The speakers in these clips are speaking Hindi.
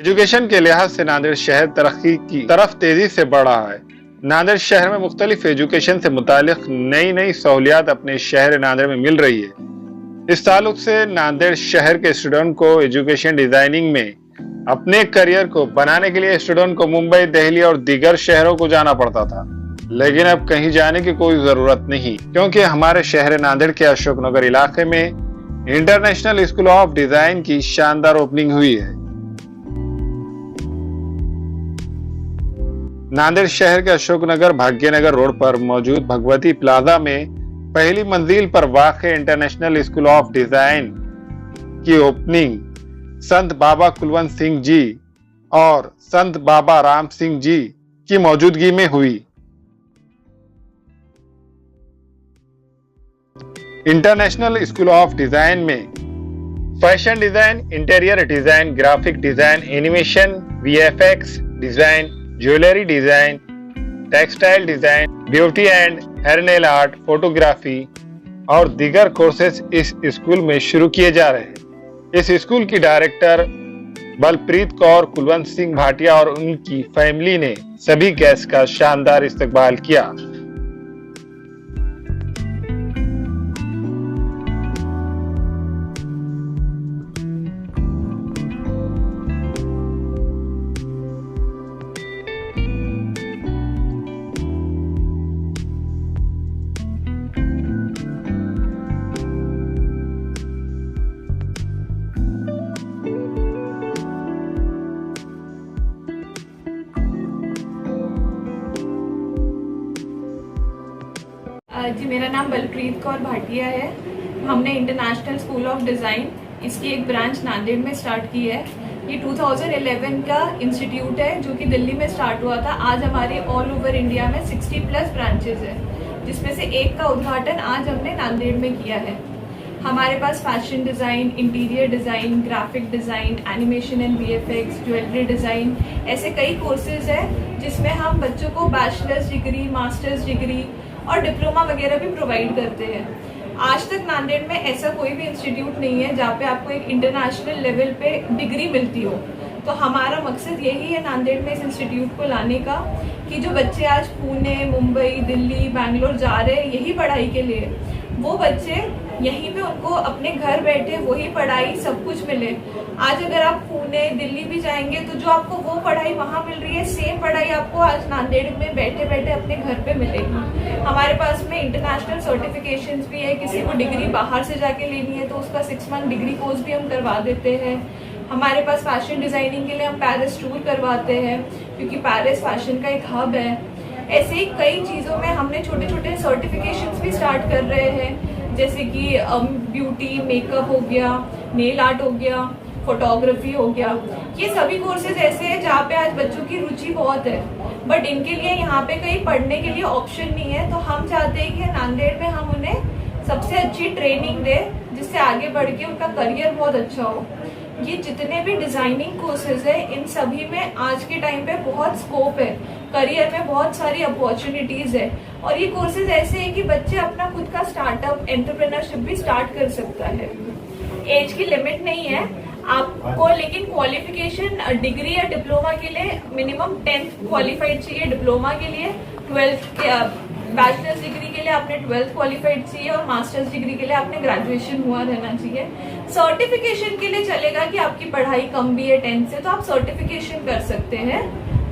एजुकेशन के लिहाज से नांदेड़ शहर तरक्की की तरफ तेजी से बढ़ रहा है। नांदेड़ शहर में मुख्तलिफ एजुकेशन से मुतालिक नई नई सहूलियात अपने शहर नांदेड़ में मिल रही है। इस ताल्लुक से नांदेड़ शहर के स्टूडेंट को एजुकेशन डिजाइनिंग में अपने करियर को बनाने के लिए स्टूडेंट को मुंबई, दिल्ली और दीगर शहरों को जाना पड़ता था, लेकिन अब कहीं जाने की कोई जरूरत नहीं, क्योंकि हमारे शहर नांदेड़ के अशोकनगर इलाके में इंटरनेशनल स्कूल ऑफ डिजाइन की शानदार ओपनिंग हुई है। नांदेड़ शहर के अशोकनगर भाग्यनगर रोड पर मौजूद भगवती प्लाजा में पहली मंजिल पर वाक़े इंटरनेशनल स्कूल ऑफ डिजाइन की ओपनिंग संत बाबा कुलवंत सिंह जी और संत बाबा राम सिंह जी की मौजूदगी में हुई। इंटरनेशनल स्कूल ऑफ डिजाइन में fashion design, interior design, graphic design, animation, VFX design, jewellery design, textile design, beauty and hair nail art, photography और दीगर कोर्सेज इस स्कूल में शुरू किए जा रहे हैं। इस स्कूल की डायरेक्टर बलप्रीत कौर कुलवंत सिंह भाटिया और उनकी फैमिली ने सभी गेस्ट का शानदार इस्तकबाल किया। जी, मेरा नाम बलप्रीत कौर भाटिया है। हमने इंटरनेशनल स्कूल ऑफ डिज़ाइन इसकी एक ब्रांच नांदेड़ में स्टार्ट की है। ये 2011 का इंस्टीट्यूट है जो कि दिल्ली में स्टार्ट हुआ था। आज हमारे ऑल ओवर इंडिया में 60+ ब्रांचेस है, जिसमें से एक का उद्घाटन आज हमने नांदेड़ में किया है। हमारे पास fashion design, interior design, graphic design, animation and VFX, jewellery design, ऐसे कई कोर्सेज हैं जिसमें हम बच्चों को बैचलर्स डिग्री, मास्टर्स डिग्री और डिप्लोमा वगैरह भी प्रोवाइड करते हैं। आज तक नांदेड़ में ऐसा कोई भी इंस्टीट्यूट नहीं है जहाँ पे आपको एक इंटरनेशनल लेवल पे डिग्री मिलती हो। तो हमारा मकसद यही है नांदेड़ में इस इंस्टीट्यूट को लाने का कि जो बच्चे आज पुणे, मुंबई, दिल्ली, बैंगलोर जा रहे हैं यही पढ़ाई के लिए, वो बच्चे यहीं पे उनको अपने घर बैठे वही पढ़ाई सब कुछ मिले। आज अगर आप पुणे, दिल्ली भी जाएंगे तो जो आपको वो पढ़ाई वहाँ मिल रही है, सेम पढ़ाई आपको आज नांदेड़ में बैठे बैठे अपने घर पे मिलेगी। हमारे पास में इंटरनेशनल सर्टिफिकेशंस भी है। किसी को डिग्री बाहर से जाके लेनी है तो उसका 6 मंथ डिग्री कोर्स भी हम करवा देते हैं। हमारे पास फैशन डिज़ाइनिंग के लिए हम पेरिस टूर करवाते हैं, क्योंकि पेरिस फैशन का एक हब है। ऐसे ही कई चीज़ों में हमने छोटे छोटे सर्टिफिकेशंस भी स्टार्ट कर रहे हैं, जैसे कि ब्यूटी, मेकअप हो गया, नेल आर्ट हो गया, फोटोग्राफी हो गया। ये सभी कोर्सेज ऐसे हैं जहाँ पे आज बच्चों की रुचि बहुत है, बट इनके लिए यहाँ पे कहीं पढ़ने के लिए ऑप्शन नहीं है। तो हम चाहते हैं कि नांदेड़ में हम उन्हें सबसे अच्छी ट्रेनिंग दें, जिससे आगे बढ़ के उनका करियर बहुत अच्छा हो। ये जितने भी डिज़ाइनिंग कोर्सेज है, इन सभी में आज के टाइम पे बहुत स्कोप है, करियर में बहुत सारी अपॉर्चुनिटीज़ है। और ये कोर्सेज ऐसे हैं कि बच्चे अपना खुद का स्टार्टअप, एंटरप्रेन्योरशिप भी स्टार्ट कर सकता है। एज की लिमिट नहीं है आपको, लेकिन क्वालिफिकेशन डिग्री या डिप्लोमा के लिए मिनिमम 10th क्वालिफाइड चाहिए, डिप्लोमा के लिए 12th, बैचलर्स डिग्री के लिए आपने 12th क्वालिफाइड चाहिए और मास्टर्स डिग्री के लिए आपने ग्रेजुएशन हुआ रहना चाहिए। सर्टिफिकेशन के लिए चलेगा कि आपकी पढ़ाई कम भी है 10th से, तो आप सर्टिफिकेशन कर सकते हैं।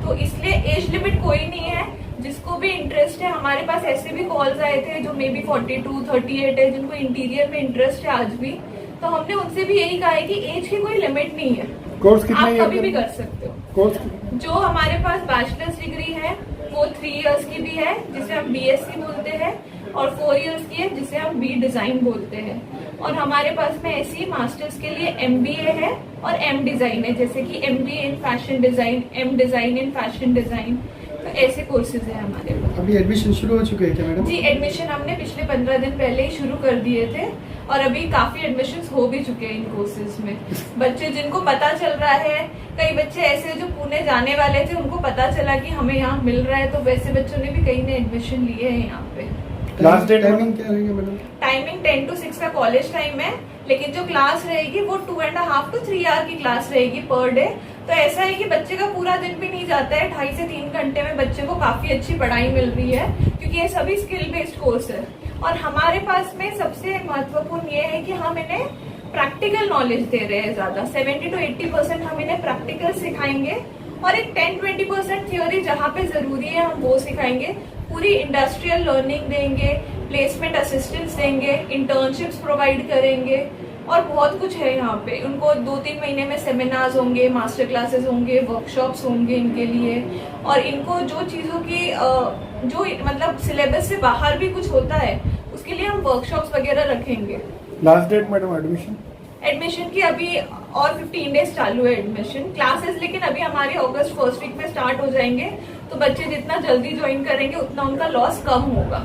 तो इसलिए एज लिमिट कोई नहीं है, जिसको भी इंटरेस्ट है। हमारे पास ऐसे भी कॉल्स आए थे जो मे बी 42, 38 है, जिनको इंटीरियर में इंटरेस्ट है आज भी। तो हमने उनसे भी यही कहा है कि एज की कोई लिमिट नहीं है, कोर्स कितना आप कभी भी कर सकते हो। कोर्स जो हमारे पास बैचलर्स डिग्री है वो 3 इयर्स की भी है, जिसे हम बीएससी बोलते हैं, और 4 इयर्स की है जिसे हम बी डिजाइन बोलते हैं। और हमारे पास में ऐसी मास्टर्स के लिए एमबीए है और एम डिजाइन है, जैसे कि MBA in fashion design, M design in fashion design. तो ऐसे कोर्सेज है हमारे पास। अभी एडमिशन शुरू हो चुके हैं क्या मैडम? जी, एडमिशन हमने पिछले 15 दिन पहले ही शुरू कर दिए थे और अभी काफी एडमिशन्स हो भी चुके हैं इन कोर्सेज में। बच्चे जिनको पता चल रहा है, कई बच्चे ऐसे जो पुणे जाने वाले थे उनको पता चला कि हमें यहाँ मिल रहा है, तो वैसे बच्चों ने भी कई ने एडमिशन लिए हैं यहाँ पे। लास्ट डेट टाइमिंग क्या रहेगी मैडम? टाइमिंग 10 to 6 का कॉलेज टाइम है, लेकिन जो क्लास रहेगी वो 2.5 to 3 आवर की क्लास रहेगी पर डे। तो तो ऐसा है कि बच्चे का पूरा दिन भी नहीं जाता है, 2.5 से 3 घंटे में बच्चे को काफी अच्छी पढ़ाई मिल रही है, क्योंकि ये सभी स्किल बेस्ड कोर्स है। और हमारे पास में सबसे महत्वपूर्ण ये है कि हम इन्हें प्रैक्टिकल नॉलेज दे रहे हैं ज्यादा। 70 to 80% हम इन्हें प्रैक्टिकल सिखाएंगे और एक 10-20% थ्योरी जहाँ पे जरूरी है हम वो सिखाएंगे। पूरी इंडस्ट्रियल लर्निंग देंगे, प्लेसमेंट असिस्टेंस देंगे, इंटर्नशिप्स प्रोवाइड करेंगे और बहुत कुछ है यहाँ पे। उनको 2-3 महीने में सेमिनार्स होंगे, मास्टर क्लासेस होंगे, वर्कशॉप्स होंगे इनके लिए। और इनको जो चीज़ों की जो मतलब सिलेबस से बाहर भी कुछ होता है उसके लिए हम वर्कशॉप्स वगैरह रखेंगे। लास्ट डेट मैडम एडमिशन की अभी और 15 डेज चालू है एडमिशन क्लासेस, लेकिन अभी हमारे अगस्त फर्स्ट वीक में स्टार्ट हो जाएंगे, तो बच्चे जितना जल्दी ज्वाइन करेंगे उतना उनका लॉस कम होगा।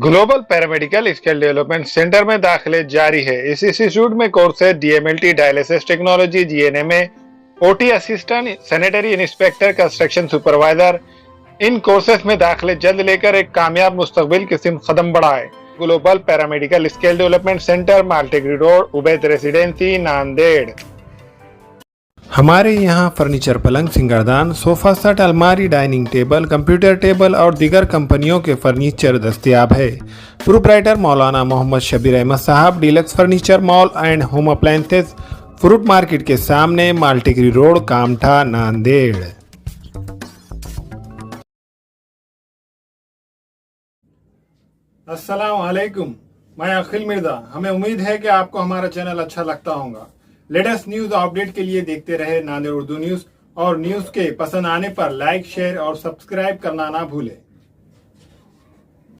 Global paramedical skill development centre में दाखिले जारी है। इस इंस्टीट्यूट में कोर्स है DMLT, dialysis technology, GNMA, OT assistant, sanitary inspector, construction supervisor. इन कोर्सेज में दाखिले जल्द लेकर एक कामयाब मुस्तकबिल की सिमत कदम बढ़ाए। Global paramedical skill development centre, Maltegari road, Ubaid residency, Nanded. हमारे यहाँ फर्नीचर, पलंग, सिंगारदान, सोफा सेट, अलमारी, डाइनिंग टेबल, कंप्यूटर टेबल और दीगर कंपनियों के फर्नीचर दस्तयाब है। प्रोप्राइटर मौलाना मोहम्मद शबीर अहमद साहब, deluxe furniture mall and home appliances, fruit market के सामने, माल्टेगरी रोड, कामठा, नांदेड़। अस्सलाम वालेकुम, मैं अखिल मिर्जा। हमें उम्मीद है कि आपको हमारा चैनल अच्छा लगता होगा। लेटेस्ट न्यूज अपडेट के लिए देखते रहे नांदेड़ उर्दू न्यूज, और न्यूज के पसंद आने पर लाइक, शेयर और सब्सक्राइब करना ना भूलें।